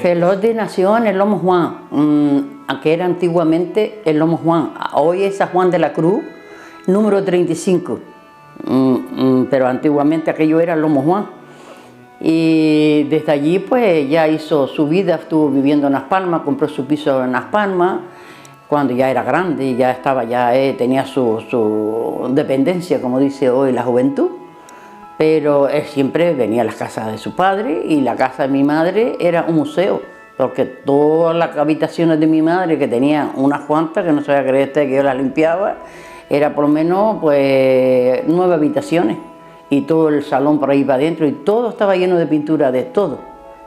Felotti nació en el Lomo Juan, que era antiguamente el Lomo Juan. Hoy es San Juan de la Cruz, número 35. Pero antiguamente aquello era el Lomo Juan. Y desde allí pues ya hizo su vida, estuvo viviendo en Las Palmas, compró su piso en Las Palmas, cuando ya era grande y ya estaba, tenía su dependencia, como dice hoy la juventud. Pero él siempre venía a las casas de su padre, y la casa de mi madre era un museo, porque todas las habitaciones de mi madre, que tenía unas cuantas, que no se vaya a creer usted que yo las limpiaba, era por lo menos pues 9 habitaciones, y todo el salón por ahí para adentro, y todo estaba lleno de pintura, de todo,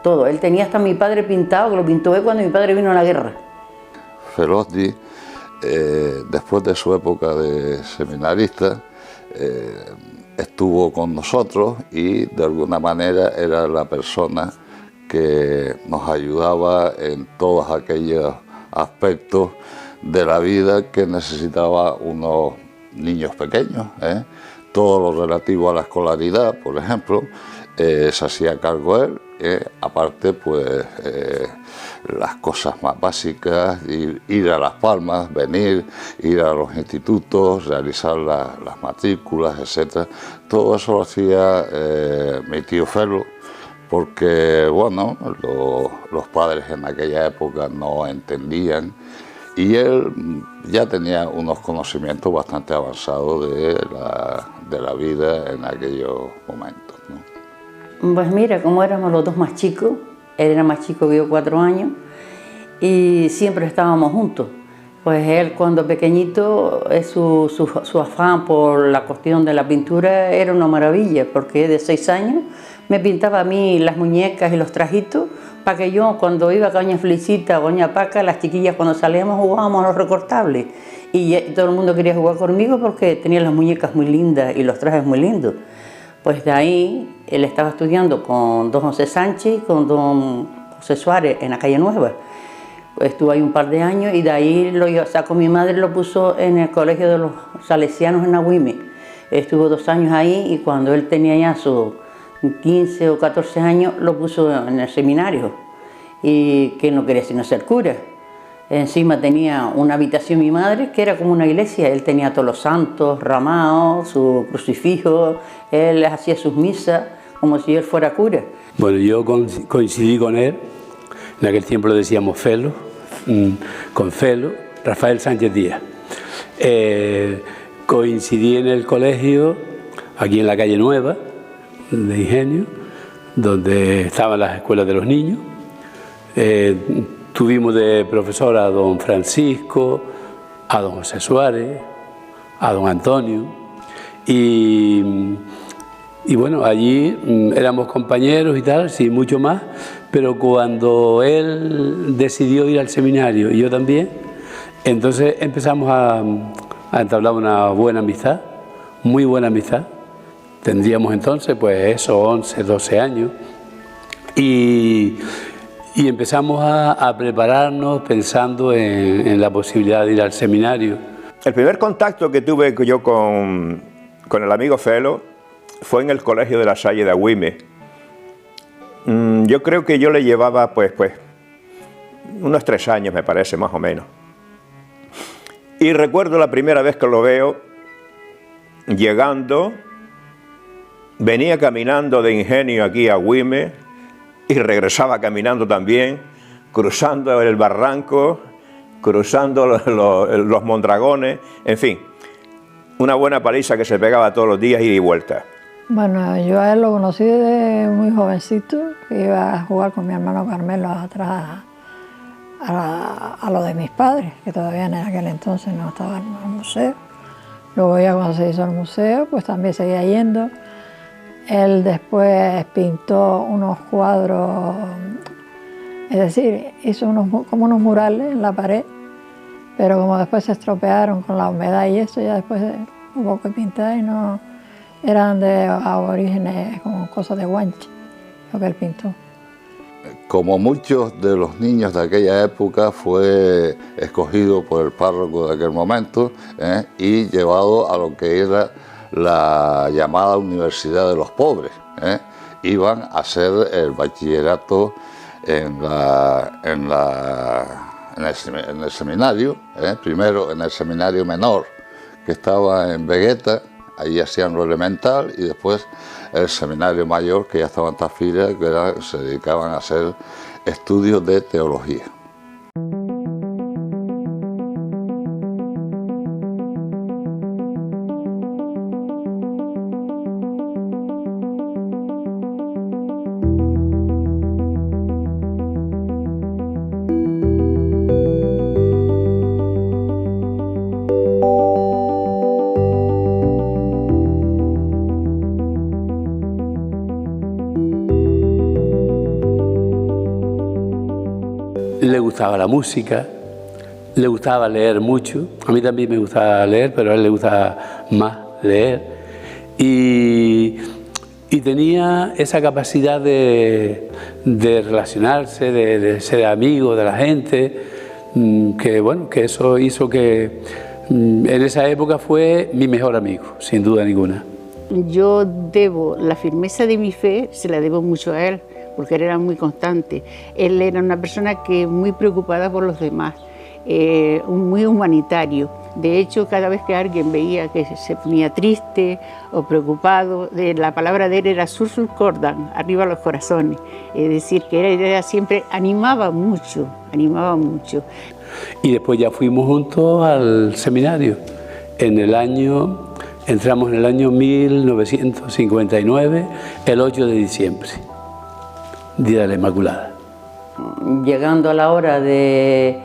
todo. Él tenía hasta mi padre pintado, que lo pintó él cuando mi padre vino a la guerra. Felotti, después de su época de seminarista, estuvo con nosotros y de alguna manera era la persona que nos ayudaba en todos aquellos aspectos de la vida que necesitaba unos niños pequeños, todo lo relativo a la escolaridad, por ejemplo, se hacía cargo él, aparte pues las cosas más básicas, ir a Las Palmas, venir, ir a los institutos, realizar las matrículas, etc. Todo eso lo hacía mi tío Felo, porque bueno, los padres en aquella época no entendían, y él ya tenía unos conocimientos bastante avanzados de la vida en aquellos momentos, ¿no? Pues mira, como éramos los dos más chicos, él era más chico que yo 4 años, y siempre estábamos juntos. Pues él, cuando pequeñito, su afán por la cuestión de la pintura era una maravilla, porque de 6 años me pintaba a mí las muñecas y los trajitos, para que yo, cuando iba a Doña Felicita o Doña Paca, las chiquillas cuando salíamos jugábamos a los recortables, y todo el mundo quería jugar conmigo porque tenía las muñecas muy lindas y los trajes muy lindos. Pues de ahí él estaba estudiando con don José Sánchez y con don José Suárez en la calle Nueva. Estuvo ahí un par de años, y de ahí lo sacó mi madre, lo puso en el colegio de los salesianos en Agüime. Estuvo 2 años ahí, y cuando él tenía ya sus 15 o 14 años lo puso en el seminario, y que no quería sino ser cura. Encima tenía una habitación mi madre que era como una iglesia. Él tenía todos los santos ramados, su crucifijo, él hacía sus misas como si él fuera cura. Bueno, yo coincidí con él, en aquel tiempo lo decíamos Felo, con Felo, Rafael Sánchez Díaz. Coincidí en el colegio, aquí en la calle Nueva, de Ingenio, donde estaban las escuelas de los niños. Tuvimos de profesor a don Francisco, a don José Suárez, a don Antonio, y bueno, allí éramos compañeros y tal, sí, mucho más, pero cuando él decidió ir al seminario y yo también, entonces empezamos a entablar una buena amistad, muy buena amistad. Tendríamos entonces pues eso, 11, 12 años, y empezamos a prepararnos pensando en la posibilidad de ir al seminario. El primer contacto que tuve yo con el amigo Felo fue en el colegio de la Salle de Agüime. Yo creo que yo le llevaba pues unos 3 años, me parece, más o menos. Y recuerdo la primera vez que lo veo, llegando, venía caminando de Ingenio aquí a Agüime, y regresaba caminando también, cruzando el barranco, cruzando los Mondragones, en fin, una buena paliza que se pegaba todos los días, ida y vuelta. Bueno, yo a él lo conocí desde muy jovencito, que iba a jugar con mi hermano Carmelo atrás a lo de mis padres, que todavía en aquel entonces no estaban en el museo. Luego ya cuando se hizo el museo, pues también seguía yendo. Él después pintó unos cuadros, es decir, hizo como unos murales en la pared, pero como después se estropearon con la humedad y eso, ya después hubo que pintar, y no eran de aborígenes, como cosas de Guanche, lo que él pintó. Como muchos de los niños de aquella época, fue escogido por el párroco de aquel momento y llevado a lo que era la llamada Universidad de los Pobres. Iban a hacer el bachillerato en el seminario, primero en el seminario menor, que estaba en Vegueta, ahí hacían lo elemental, y después el seminario mayor, que ya estaba en Tafira, que se dedicaban a hacer estudios de teología. Le gustaba la música, le gustaba leer mucho. A mí también me gustaba leer, pero a él le gustaba más leer. Y tenía esa capacidad de relacionarse, de ser amigo de la gente, que bueno, que eso hizo que en esa época fue mi mejor amigo, sin duda ninguna. Yo debo la firmeza de mi fe, se la debo mucho a él, porque él era muy constante. Él era una persona que muy preocupada por los demás, muy humanitario. De hecho, cada vez que alguien veía que se ponía triste o preocupado, la palabra de él era sursus cordan, arriba los corazones. Es decir, que él siempre animaba mucho, animaba mucho. Y después ya fuimos juntos al seminario. Entramos en el año 1959, el 8 de diciembre. Día de la Inmaculada. Llegando a la hora del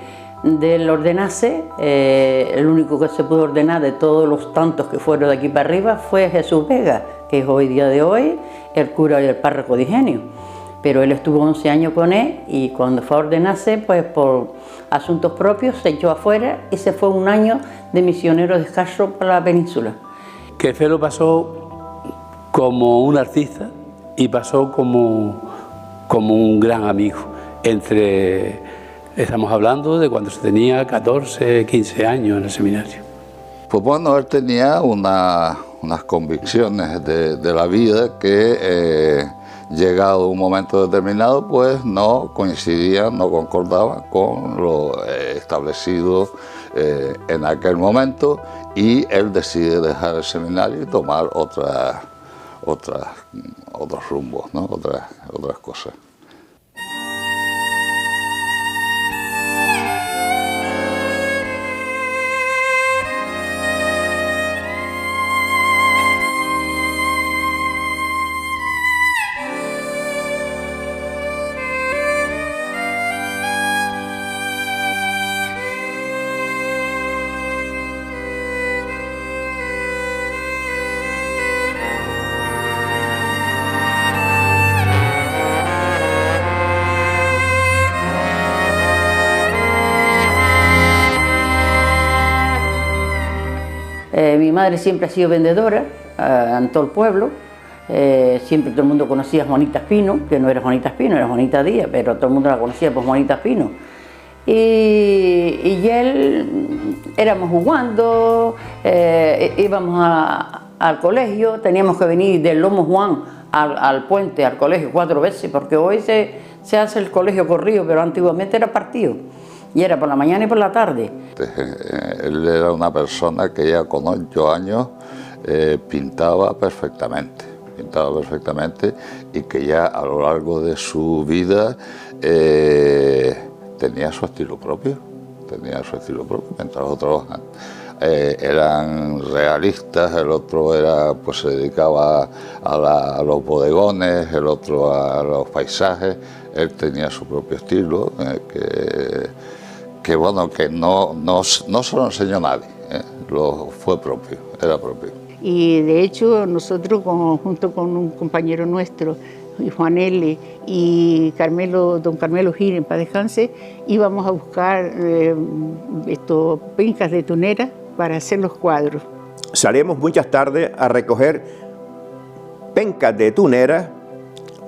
ordenarse, el único que se pudo ordenar de todos los tantos que fueron de aquí para arriba fue Jesús Vega, que es hoy día de hoy el cura y el párroco de Ingenio. Pero él estuvo 11 años con él y cuando fue a ordenarse, pues por asuntos propios se echó afuera y se fue un año de misionero descalzo para la península. Que Felo pasó como un artista y pasó como un gran amigo. Estamos hablando de cuando se tenía 14, 15 años en el seminario. Pues bueno, él tenía unas convicciones de la vida que, llegado un momento determinado, pues no coincidían, no concordaban con lo establecido en aquel momento, y él decide dejar el seminario y tomar otros rumbos, ¿no? otras cosas. Mi madre siempre ha sido vendedora en todo el pueblo. Siempre todo el mundo conocía a Juanita Espino, que no era Juanita Espino, era Juanita Díaz, pero todo el mundo la conocía por Juanita Espino. Y él, éramos jugando, íbamos al colegio, teníamos que venir del Lomo Juan al puente, al colegio 4 veces, porque hoy se hace el colegio corrido, pero antiguamente era partido. Y era por la mañana y por la tarde. Él era una persona que ya con 8 años pintaba perfectamente, y que ya a lo largo de su vida tenía su estilo propio, mientras otros eran realistas, el otro pues se dedicaba a los bodegones, el otro a los paisajes. Él tenía su propio estilo, que bueno, que no se lo enseñó nadie, fue propio, era propio. Y de hecho nosotros junto con un compañero nuestro, Juan L. y don Carmelo Gil, en paz descanse, íbamos a buscar pencas de tunera para hacer los cuadros. Salíamos muchas tardes a recoger pencas de tunera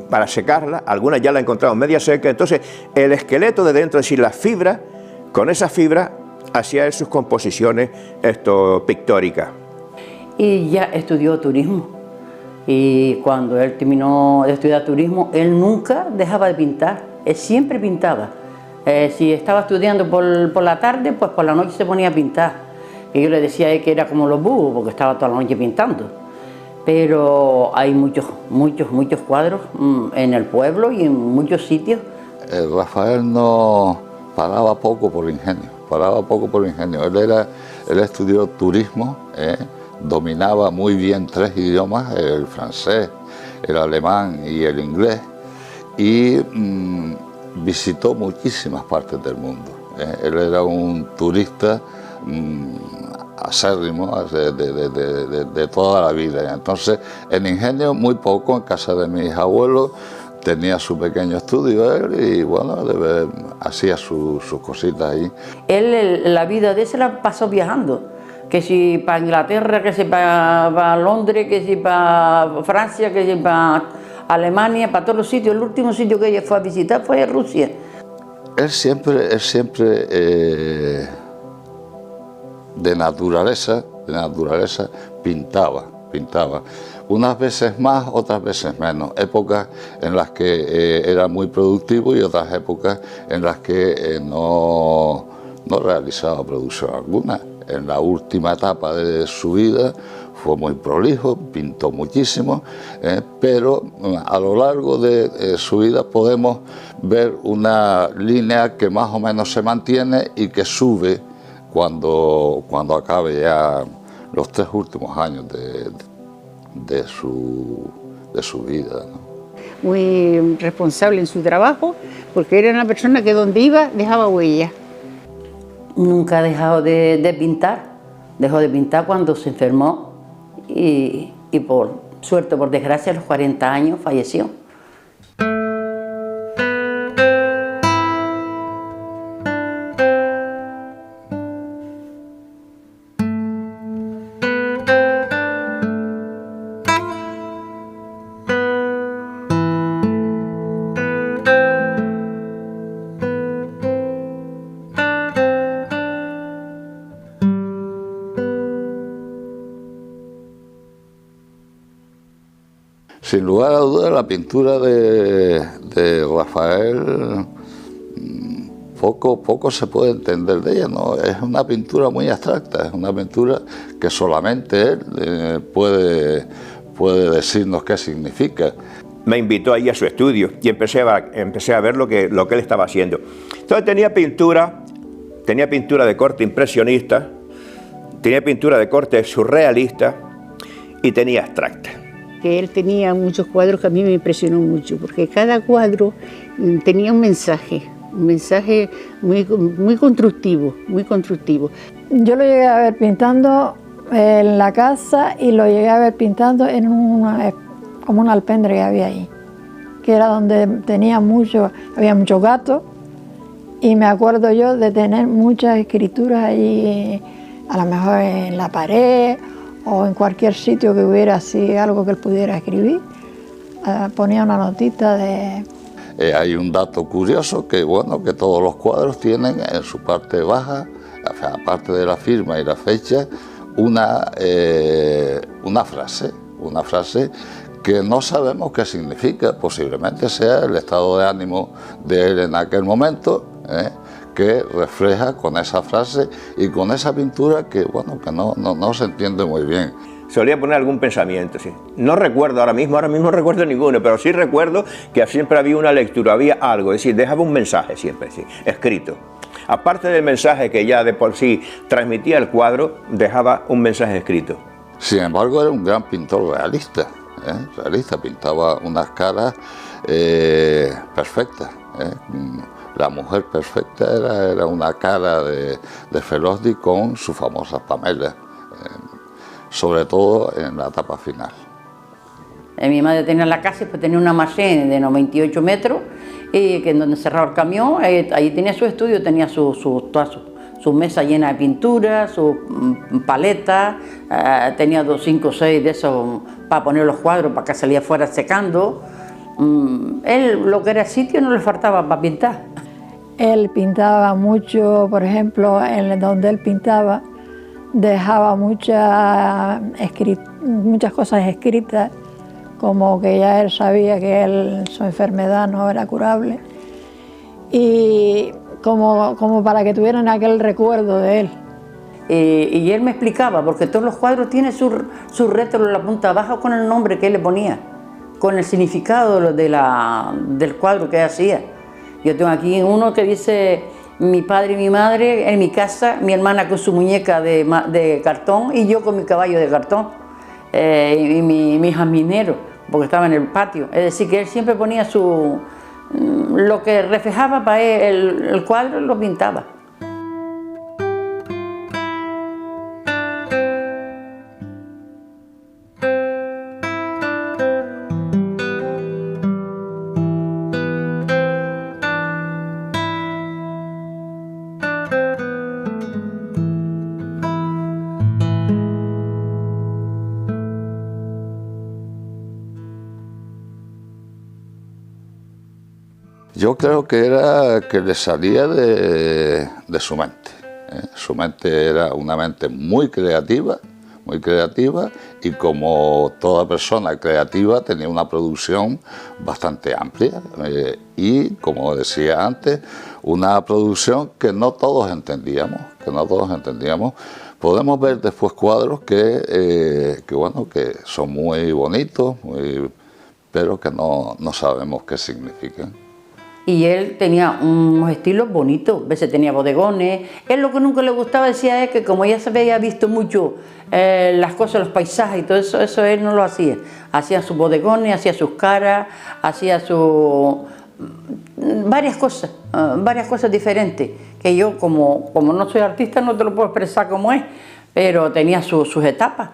para secarlas, algunas ya las encontramos media seca. Entonces el esqueleto de dentro, es decir, las fibras, con esas fibras hacía él sus composiciones pictóricas. Y ya estudió turismo. Y cuando él terminó de estudiar turismo, él nunca dejaba de pintar. él siempre pintaba. Si estaba estudiando por la tarde, pues por la noche se ponía a pintar. Y yo le decía a él que era como los búhos, porque estaba toda la noche pintando. Pero hay muchos cuadros en el pueblo y en muchos sitios. Rafael no paraba poco por ingenio, Él estudió turismo, dominaba muy bien 3 idiomas, el francés, el alemán y el inglés, y visitó muchísimas partes del mundo. Él era un turista acérrimo de toda la vida. Entonces, en ingenio muy poco, en casa de mis abuelos, tenía su pequeño estudio él y bueno, hacía sus cositas ahí. Él, la vida de él se la pasó viajando, que si para Inglaterra, que si para Londres, que si para Francia, que si para Alemania, para todos los sitios. El último sitio que ella fue a visitar fue a Rusia. Él siempre de naturaleza pintaba. Unas veces más, otras veces menos. Épocas en las que era muy productivo y otras épocas en las que no realizaba producción alguna. En la última etapa de su vida fue muy prolijo, pintó muchísimo, pero a lo largo de su vida podemos ver una línea que más o menos se mantiene y que sube cuando acabe ya los 3 últimos años de su vida, ¿no? Muy responsable en su trabajo, porque era una persona que donde iba dejaba huella. Nunca ha dejado de pintar, dejó de pintar cuando se enfermó y por suerte, por desgracia, a los 40 años falleció. Sin lugar a dudas, la pintura de Rafael poco se puede entender de ella, ¿no? Es una pintura muy abstracta, es una pintura que solamente él puede decirnos qué significa. Me invitó ahí a su estudio y empecé a ver lo que él estaba haciendo. Entonces tenía pintura de corte impresionista, tenía pintura de corte surrealista y tenía abstracta. Que él tenía muchos cuadros que a mí me impresionó mucho, porque cada cuadro tenía un mensaje muy constructivo, Yo lo llegué a ver pintando en la casa y lo llegué a ver pintando en como un alpendre que había ahí, que era donde había muchos gatos, y me acuerdo yo de tener muchas escrituras allí, a lo mejor en la pared o en cualquier sitio que hubiera así algo que él pudiera escribir, ponía una notita de... Hay un dato curioso que todos los cuadros tienen en su parte baja, aparte de la firma y la fecha, una frase que no sabemos qué significa. Posiblemente sea el estado de ánimo de él en aquel momento, que refleja con esa frase y con esa pintura que no se entiende muy bien. Solía poner algún pensamiento, sí. No recuerdo ahora mismo no recuerdo ninguno, pero sí recuerdo que siempre había una lectura, había algo, es decir, dejaba un mensaje siempre, sí, escrito. Aparte del mensaje que ya de por sí transmitía el cuadro, dejaba un mensaje escrito. Sin embargo, era un gran pintor realista, pintaba unas caras perfectas. La mujer perfecta era una cara de Felosdi con sus famosas pamelas, sobre todo en la etapa final. Mi madre tenía la casa y pues tenía una machine de 98 metros, y que donde cerraba el camión, ahí tenía su estudio, tenía toda su mesa llena de pintura, su paleta, tenía 5 o 6 de esos para poner los cuadros, para que salía afuera secando. Él, lo que era el sitio, no le faltaba para pintar. Él pintaba mucho, por ejemplo, en donde él pintaba, dejaba muchas cosas escritas, como que ya él sabía que su enfermedad no era curable, y como para que tuvieran aquel recuerdo de él. Y él me explicaba, porque todos los cuadros tienen su rétro en la punta baja con el nombre que él le ponía, con el significado del cuadro que hacía. Yo tengo aquí uno que dice: mi padre y mi madre en mi casa, mi hermana con su muñeca de cartón y yo con mi caballo de cartón, y mi jardinero, porque estaba en el patio. Es decir, que él siempre ponía lo que reflejaba para él el cuadro, lo pintaba. Yo creo que era que le salía de su mente. Su mente era una mente muy creativa, y como toda persona creativa tenía una producción bastante amplia y, como decía antes, una producción que no todos entendíamos, Podemos ver después cuadros que son muy bonitos, pero que no sabemos qué significan. Y él tenía unos estilos bonitos, a veces tenía bodegones. Él lo que nunca le gustaba, decía, es que como ya se había visto mucho las cosas, los paisajes y todo eso él no lo hacía. Hacía sus bodegones, hacía sus caras, hacía varias cosas diferentes, que yo como no soy artista no te lo puedo expresar como es, pero tenía sus etapas,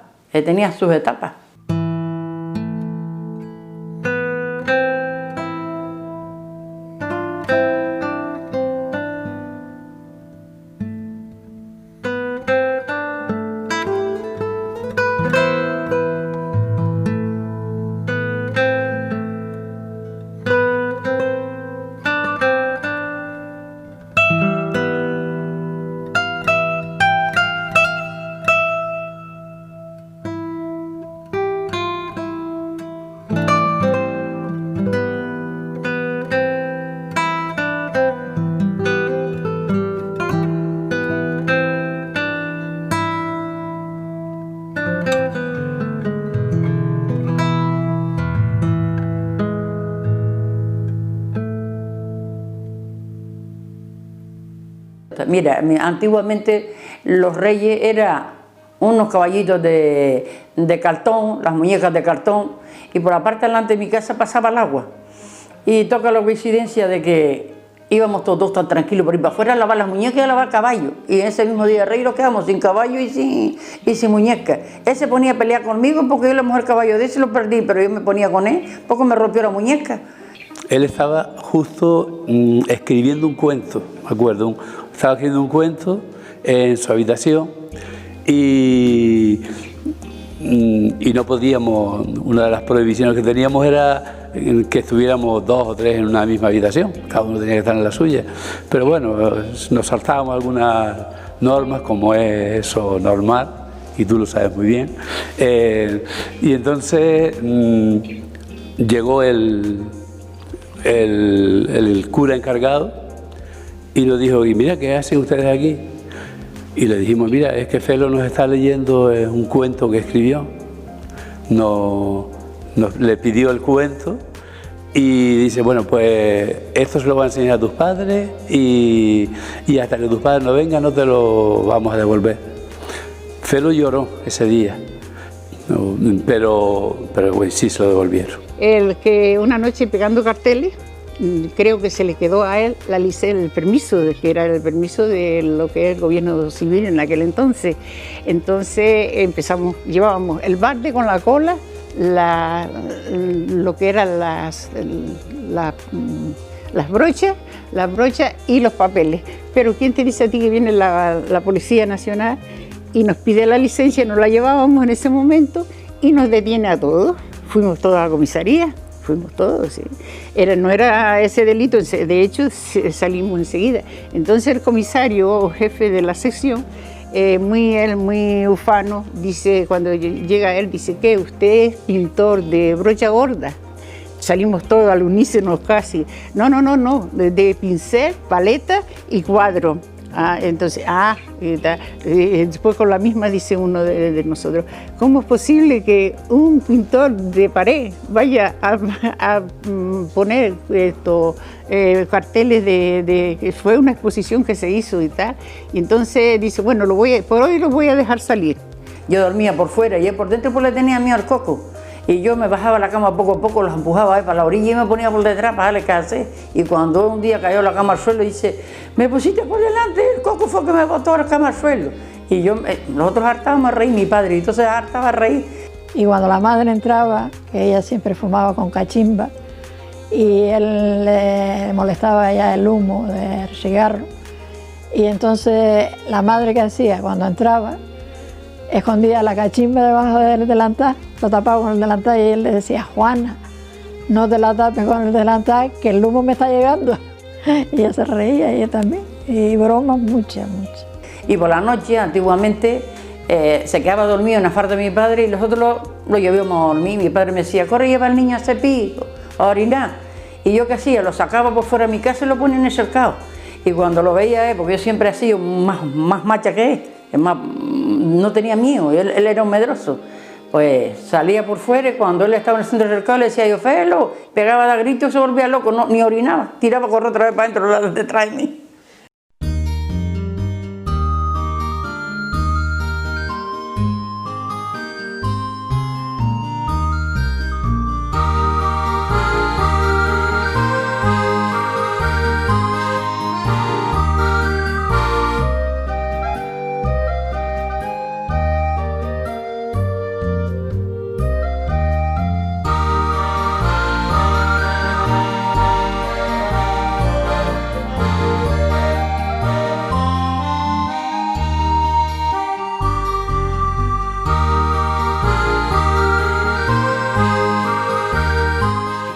Mira, antiguamente los reyes eran unos caballitos de cartón, las muñecas de cartón, y por la parte delante de mi casa pasaba el agua. Y toca la coincidencia de que íbamos todos tan tranquilos por ir para afuera a lavar las muñecas y a lavar caballos. Y en ese mismo día de rey nos quedamos sin caballo y sin muñeca. Él se ponía a pelear conmigo porque yo le mojé el caballo de ese y lo perdí, pero yo me ponía con él porque me rompió la muñeca. Él estaba justo escribiendo un cuento, me acuerdo, estaba escribiendo un cuento en su habitación y no podíamos, una de las prohibiciones que teníamos era que estuviéramos 2 o 3 en una misma habitación, cada uno tenía que estar en la suya, pero bueno, nos saltábamos algunas normas, como es eso normal, y tú lo sabes muy bien, y entonces llegó el cura encargado y nos dijo: y mira, ¿qué hacen ustedes aquí? Y le dijimos: mira, es que Felo nos está leyendo un cuento que escribió, le pidió el cuento y dice: bueno, pues esto se lo va a enseñar a tus padres y hasta que tus padres no vengan no te lo vamos a devolver. Felo lloró ese día, pero pues, sí se lo devolvieron. El que una noche pegando carteles, creo que se le quedó a él el permiso, que era el permiso de lo que era el gobierno civil en aquel entonces. Entonces llevábamos el balde con la cola, lo que eran las brochas y los papeles. Pero ¿quién te dice a ti que viene la Policía Nacional y nos pide la licencia? Nos la llevábamos en ese momento y nos detiene a todos. Fuimos todos a la comisaría, fuimos todos, ¿sí? No era ese delito, de hecho salimos enseguida. Entonces el comisario, jefe de la sección, muy ufano, dice, cuando llega él, dice: ¿qué? ¿Usted es pintor de brocha gorda? salimos todos al unísono casi. No, de pincel, paleta y cuadro. Entonces, después con la misma dice uno de nosotros, ¿cómo es posible que un pintor de pared vaya a poner carteles que fue una exposición que se hizo y tal? Y entonces dice, bueno, por hoy lo voy a dejar salir. Yo dormía por fuera y él por dentro pues le tenía miedo al coco. Y yo me bajaba la cama poco a poco, los empujaba ahí para la orilla y me ponía por detrás para darle qué hacer. Y cuando un día cayó la cama al suelo, dice, me pusiste por delante, el coco fue que me botó la cama al suelo. Y nosotros hartábamos a reír, mi padre, y entonces hartaba a reír. Y cuando la madre entraba, que ella siempre fumaba con cachimba, y él le molestaba ya el humo del cigarro, y entonces la madre que hacía cuando entraba, escondía la cachimba debajo del delantal, lo tapaba con el delantal y él le decía, Juana, no te la tapes con el delantal, que el humo me está llegando. Y ella se reía, ella también, y bromas muchas. Y por la noche, antiguamente, se quedaba dormido en la farda de mi padre y nosotros lo llevábamos a dormir. Mi padre me decía, corre, lleva al niño a cepillo, a orinar. Y yo, ¿qué hacía? Lo sacaba por fuera de mi casa y lo ponía en el cercado. Y cuando lo veía, porque yo siempre he sido más macha que él, es más, no tenía miedo, él era un medroso. Pues salía por fuera y cuando él estaba en el centro del cercado le decía yo, Felo, pegaba de gritos y se volvía loco, ni orinaba, tiraba a correr otra vez para adentro, detrás de mí.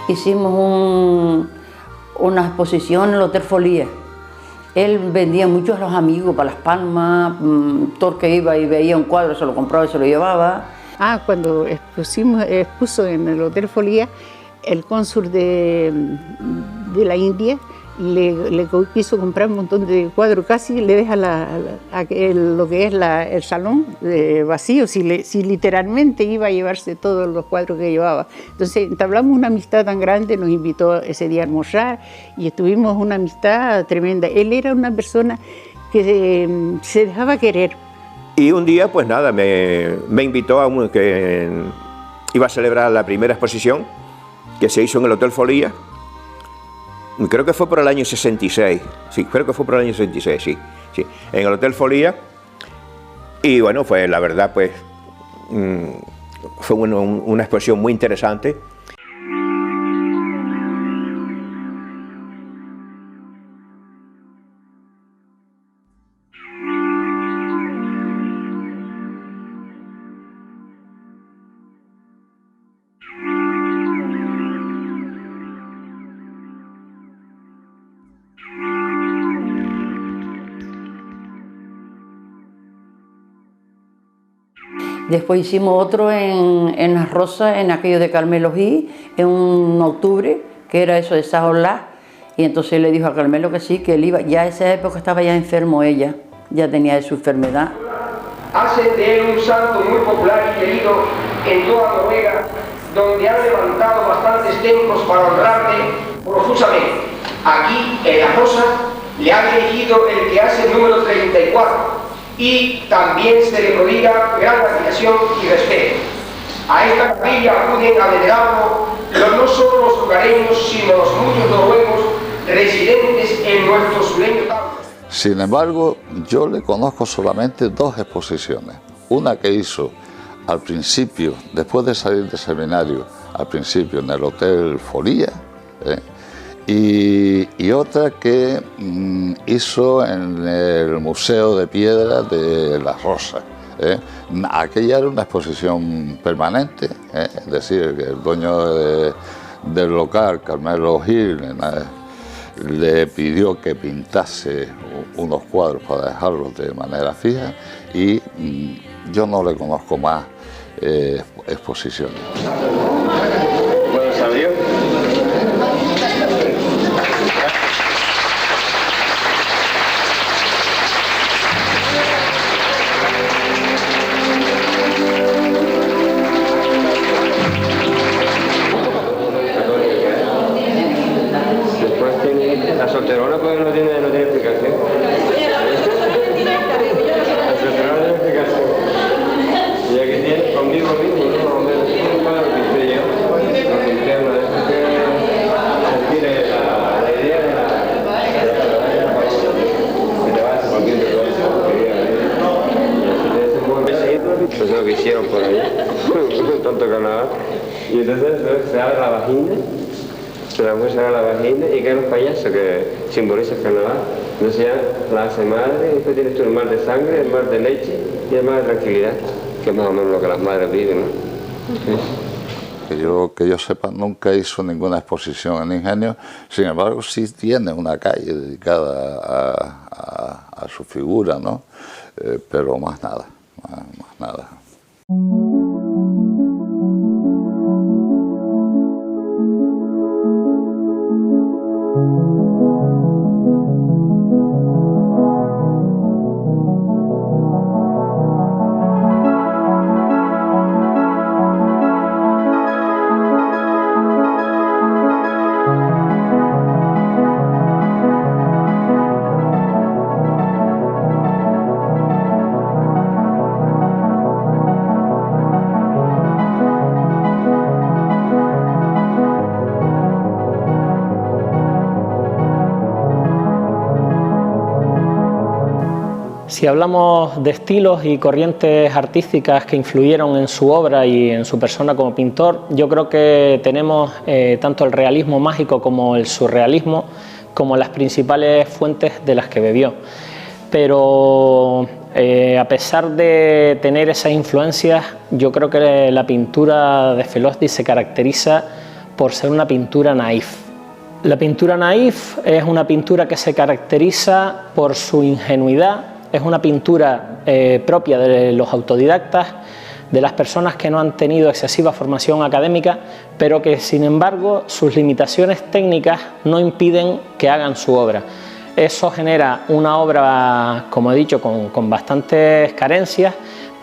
Hicimos una exposición en el Hotel Folía. Él vendía mucho a los amigos para Las Palmas, todo el que iba y veía un cuadro se lo compraba y se lo llevaba. Cuando expuso en el Hotel Folía, el cónsul de la India le quiso comprar un montón de cuadros, casi le deja lo que es el salón vacío, si literalmente iba a llevarse todos los cuadros que llevaba. Entonces entablamos una amistad tan grande, nos invitó ese día a almorzar y estuvimos una amistad tremenda. Él era una persona que se dejaba querer. Y un día, pues nada, me invitó a que iba a celebrar la primera exposición que se hizo en el Hotel Folía. Creo que fue por el año 66, sí, creo que fue por el año 66, sí, en el Hotel Folía. Y bueno, pues la verdad, pues fue una exposición muy interesante. Después hicimos otro en Las Rosas, en aquello de Carmelo Gil, en un octubre, que era eso de Sajolá, y entonces él le dijo a Carmelo que sí, que él iba, ya en esa época estaba ya enfermo ella, ya tenía su enfermedad. Hacen de él un santo muy popular y querido en toda Noruega, donde han levantado bastantes templos para honrarle profusamente. Aquí, en Las Rosas, le han elegido el que hace el número 34, y también se le prodiga gran admiración y respeto. A esta capilla acuden a venerarlo no solo los lugareños, sino los muchos noruegos residentes en nuestro sureño Taunus. Sin embargo, yo le conozco solamente dos exposiciones. Una que hizo al principio, después de salir del seminario, al principio en el Hotel Folía, y otra que hizo en el Museo de Piedra de Las Rosas. Aquella era una exposición permanente, es decir, que el dueño del local, Carmelo Gil, le pidió que pintase unos cuadros para dejarlos de manera fija y yo no le conozco más exposiciones. Bueno, ¿sabía? Bueno, pues no tiene explicación. Y aquí tiene conmigo mismo, ¿no? Más o menos, un cuadro que hice yo, lo pinté una vez que se tire la idea de la que te vas volviendo todo eso, eso es lo que hicieron por ahí, tanto carnaval. Y entonces se abre la vagina, la mujer se abre la vagina y caen los payasos que simbolizan el carnaval. Entonces ya la hace madre, y después tienes tú el mar de sangre, el mar de leche y el mar de tranquilidad, que es más o menos lo que las madres viven, ¿no? ¿Sí? Que yo sepa, nunca hizo ninguna exposición en Ingenio, sin embargo sí tiene una calle dedicada a su figura, ¿no? Pero más nada, más nada. Si hablamos de estilos y corrientes artísticas que influyeron en su obra y en su persona como pintor, yo creo que tenemos tanto el realismo mágico como el surrealismo como las principales fuentes de las que bebió. Pero a pesar de tener esas influencias, yo creo que la pintura de Felosdi se caracteriza por ser una pintura naif. La pintura naif es una pintura que se caracteriza por su ingenuidad. Es una pintura propia de los autodidactas, de las personas que no han tenido excesiva formación académica, pero que sin embargo sus limitaciones técnicas no impiden que hagan su obra. Eso genera una obra, como he dicho, con bastantes carencias,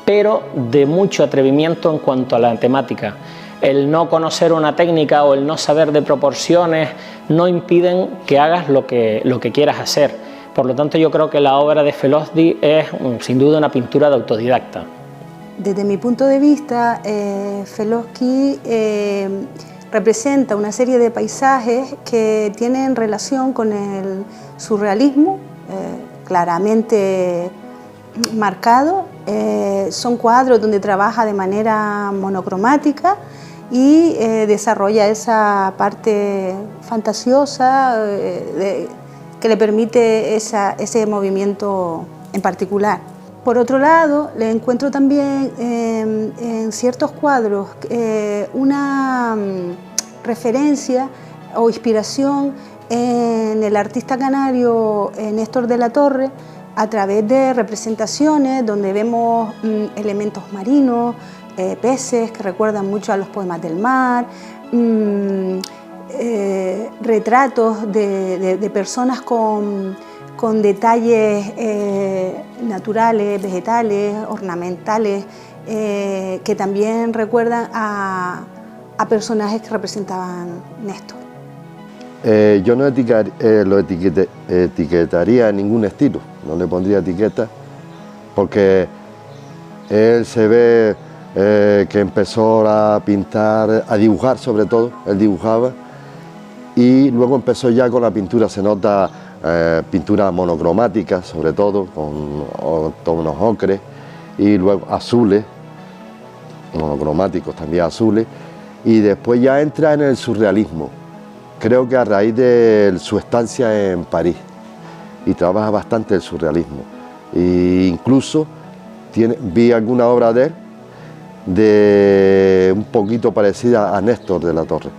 pero de mucho atrevimiento en cuanto a la temática. El no conocer una técnica o el no saber de proporciones no impiden que hagas lo que quieras hacer. Por lo tanto, yo creo que la obra de Felosdi es sin duda una pintura de autodidacta. Desde mi punto de vista, Felosdi representa una serie de paisajes que tienen relación con el surrealismo, claramente marcado. Son cuadros donde trabaja de manera monocromática y desarrolla esa parte fantasiosa que le permite ese movimiento en particular. Por otro lado, le encuentro también en ciertos cuadros una referencia o inspiración en el artista canario Néstor de la Torre a través de representaciones donde vemos elementos marinos, peces que recuerdan mucho a los poemas del mar, retratos de personas con detalles naturales, vegetales, ornamentales, que también recuerdan a personajes que representaban Néstor. Yo no lo etiquetaría en ningún estilo, no le pondría etiqueta, porque él se ve que empezó a pintar, a dibujar sobre todo, él dibujaba, y luego empezó ya con la pintura, se nota pintura monocromática sobre todo, con tonos ocres, y luego azules, monocromáticos también azules, y después ya entra en el surrealismo, creo que a raíz de su estancia en París, y trabaja bastante el surrealismo, e incluso vi alguna obra de él, un poquito parecida a Néstor de la Torre.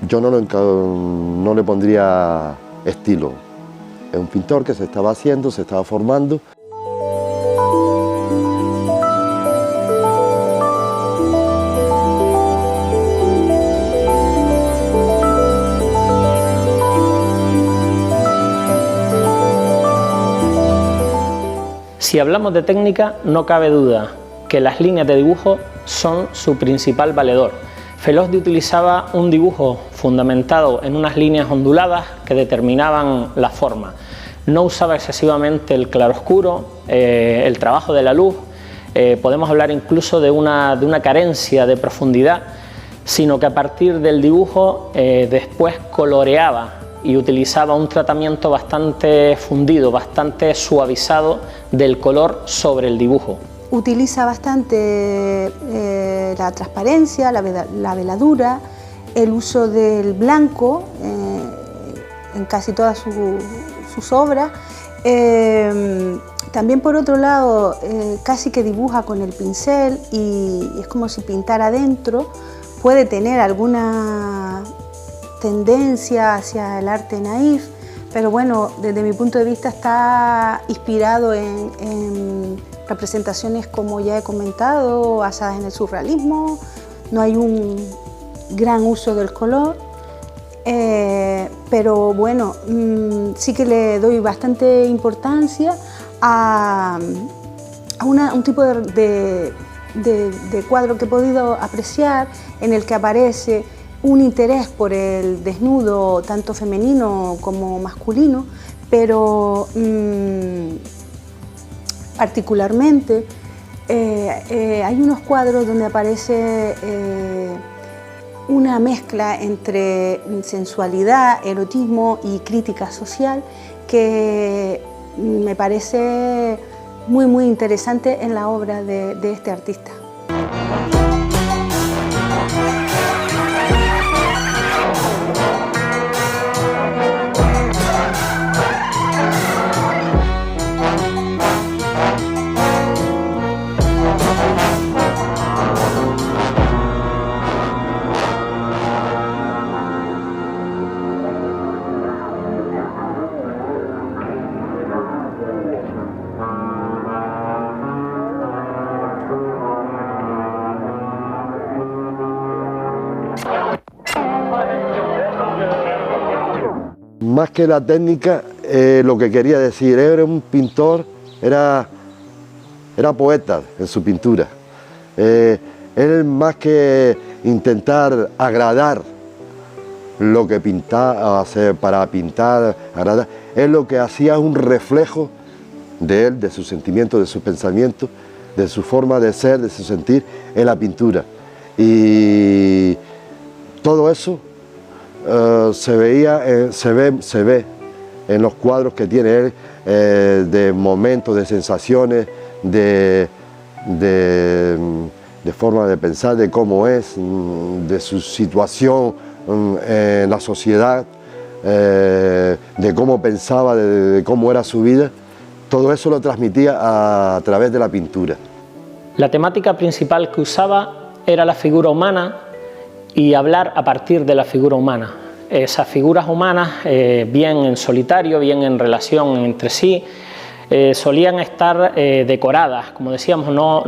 Yo no le pondría estilo. Es un pintor que se estaba haciendo, se estaba formando. Si hablamos de técnica, no cabe duda que las líneas de dibujo son su principal valedor. Felosdi utilizaba un dibujo fundamentado en unas líneas onduladas que determinaban la forma. No usaba excesivamente el claroscuro, el trabajo de la luz, podemos hablar incluso de una carencia de profundidad, sino que a partir del dibujo después coloreaba y utilizaba un tratamiento bastante fundido, bastante suavizado del color sobre el dibujo. Utiliza bastante la transparencia, la veladura, el uso del blanco en casi todas sus obras. También por otro lado casi que dibuja con el pincel y es como si pintara adentro. Puede tener alguna tendencia hacia el arte naif, pero bueno, desde mi punto de vista está inspirado en representaciones, como ya he comentado, basadas en el surrealismo. No hay un gran uso del color, pero bueno, sí que le doy bastante importancia a un tipo de cuadro que he podido apreciar, en el que aparece un interés por el desnudo tanto femenino como masculino, pero particularmente hay unos cuadros donde aparece una mezcla entre sensualidad, erotismo y crítica social que me parece muy interesante en la obra de este artista. Más que la técnica, lo que quería decir, era un pintor, era poeta en su pintura. Él más que intentar agradar lo que pintaba, para pintar, agradar, él lo que hacía es un reflejo de él, de sus sentimientos, de sus pensamientos, de su forma de ser, de su sentir en la pintura. Y todo eso se ve en los cuadros que tiene él, de momentos, de sensaciones, de forma de pensar, de cómo es, de su situación en la sociedad, de cómo pensaba, de cómo era su vida. Todo eso lo transmitía a través de la pintura. La temática principal que usaba era la figura humana y hablar a partir de la figura humana. Esas figuras humanas, bien en solitario, bien en relación entre sí, solían estar decoradas, como decíamos, no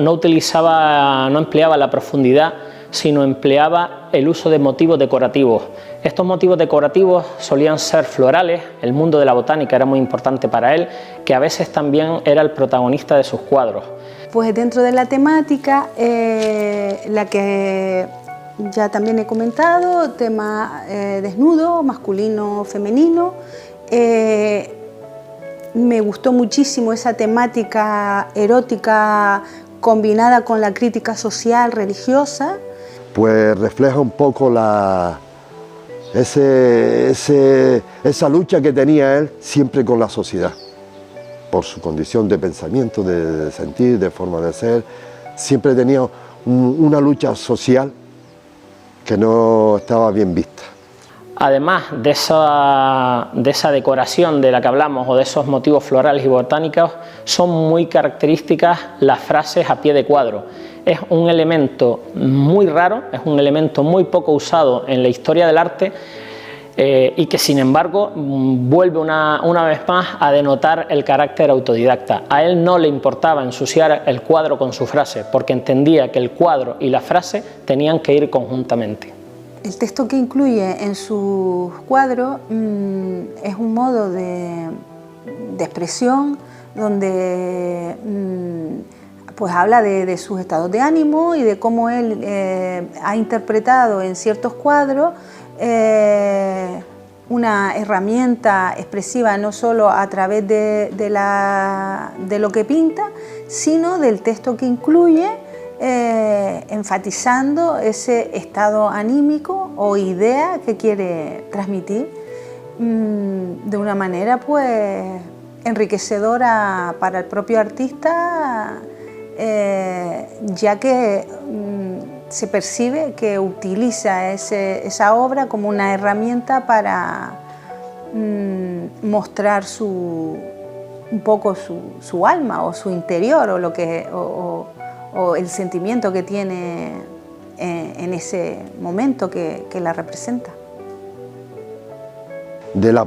empleaba la profundidad, sino empleaba el uso de motivos decorativos. Estos motivos decorativos solían ser florales, el mundo de la botánica era muy importante para él, que a veces también era el protagonista de sus cuadros. Pues dentro de la temática, la que ya también he comentado, tema desnudo, masculino, femenino. Me gustó muchísimo esa temática erótica combinada con la crítica social, religiosa. Pues refleja un poco esa lucha que tenía él siempre con la sociedad, por su condición de pensamiento, de sentir, de forma de ser. Siempre tenía una lucha social que no estaba bien vista. Además de esa decoración de la que hablamos o de esos motivos florales y botánicos, son muy características las frases a pie de cuadro. Es un elemento muy raro, es un elemento muy poco usado en la historia del arte y que sin embargo vuelve una vez más a denotar el carácter autodidacta. A él no le importaba ensuciar el cuadro con su frase, porque entendía que el cuadro y la frase tenían que ir conjuntamente. El texto que incluye en sus cuadros es un modo de expresión donde pues habla de sus estados de ánimo y de cómo él ha interpretado en ciertos cuadros una herramienta expresiva no solo a través de lo que pinta, sino del texto que incluye, enfatizando ese estado anímico o idea que quiere transmitir de una manera pues enriquecedora para el propio artista, ya que se percibe que utiliza esa obra como una herramienta para mostrar un poco su alma o su interior o el sentimiento que tiene en ese momento que la representa. De la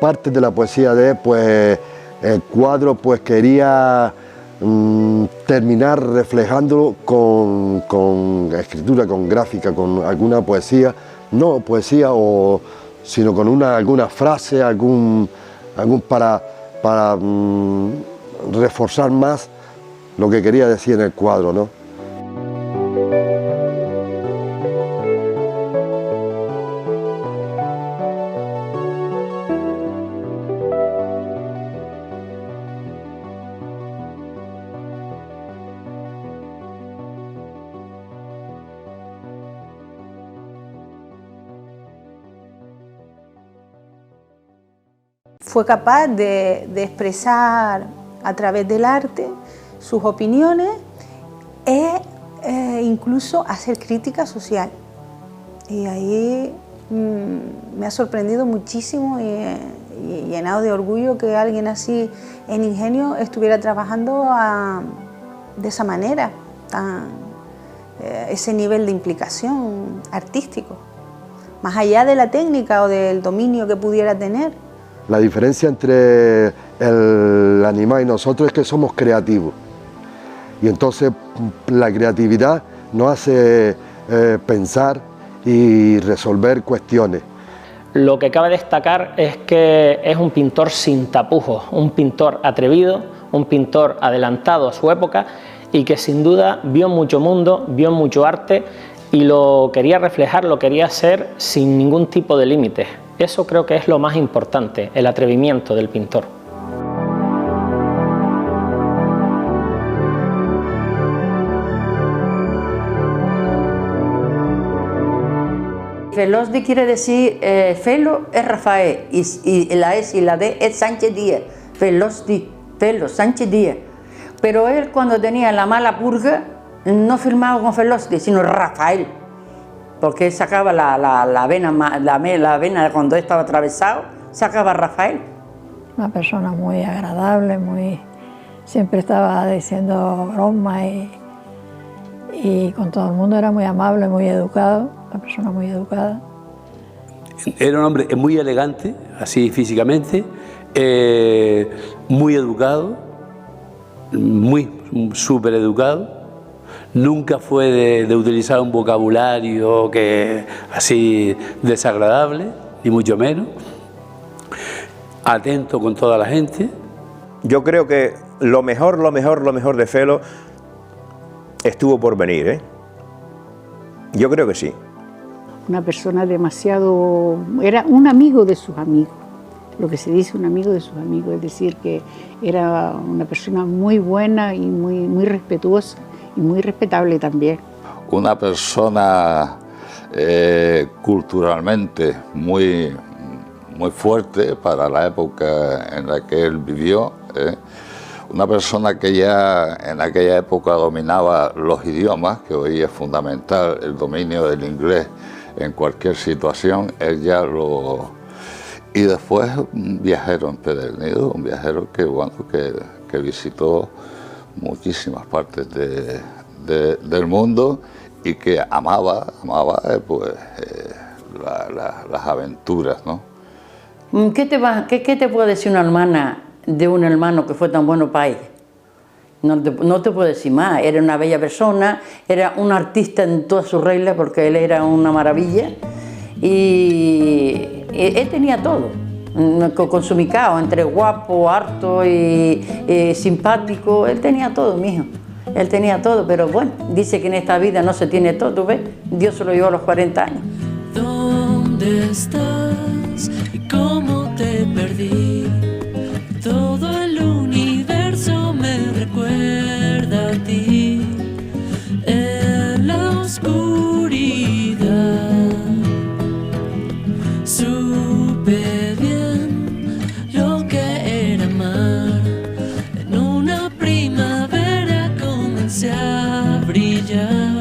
parte de la poesía de él, pues el cuadro pues quería terminar reflejándolo con escritura, con gráfica, con alguna poesía, no poesía, sino con alguna frase, para reforzar más lo que quería decir en el cuadro, ¿no? Fue capaz de expresar a través del arte sus opiniones e incluso hacer crítica social. Y ahí me ha sorprendido muchísimo y llenado de orgullo que alguien así en Ingenio estuviera trabajando de esa manera, ese nivel de implicación artístico, más allá de la técnica o del dominio que pudiera tener. La diferencia entre el animal y nosotros es que somos creativos. Y entonces la creatividad nos hace pensar y resolver cuestiones. Lo que cabe destacar es que es un pintor sin tapujos, un pintor atrevido, un pintor adelantado a su época y que sin duda vio mucho mundo, vio mucho arte y lo quería reflejar, lo quería hacer sin ningún tipo de límites. Eso creo que es lo más importante, el atrevimiento del pintor. Felosdi quiere decir, Felo es Rafael y la S y la D es Sánchez Díaz. Felosdi, Felo, Sánchez Díaz. Pero él cuando tenía la mala purga no firmaba con Felosdi, sino Rafael. Porque él sacaba la vena cuando estaba atravesado, sacaba Rafael. Una persona muy agradable, siempre estaba diciendo bromas y con todo el mundo era muy amable, muy educado, una persona muy educada. Era un hombre muy elegante, así físicamente, muy educado, muy súper educado. Nunca fue de utilizar un vocabulario así desagradable, ni mucho menos. Atento con toda la gente. Yo creo que lo mejor de Felo estuvo por venir, ¿eh? Yo creo que sí. Una persona demasiado... Era un amigo de sus amigos, lo que se dice un amigo de sus amigos, es decir, que era una persona muy buena y muy respetuosa y muy respetable también. Una persona culturalmente muy fuerte para la época en la que él vivió, una persona que ya en aquella época dominaba los idiomas, que hoy es fundamental el dominio del inglés en cualquier situación, él ya lo... Y después un viajero empedernido, un viajero que visitó muchísimas partes del mundo y que amaba las aventuras, ¿no? ¿Qué te puede decir una hermana de un hermano que fue tan bueno para ella? No te puedo decir más. Era una bella persona, era un artista en todas sus reglas porque él era una maravilla y él tenía todo. Con su micao, entre guapo, harto y simpático, él tenía todo, mijo. Él tenía todo, pero bueno, dice que en esta vida no se tiene todo, ¿ves? Dios se lo llevó a los 40 años. ¿Dónde estás y cómo te perdí? Todo el universo me recuerda a ti. En la oscuridad supe bien lo que era amar. En una primavera comencé a brillar.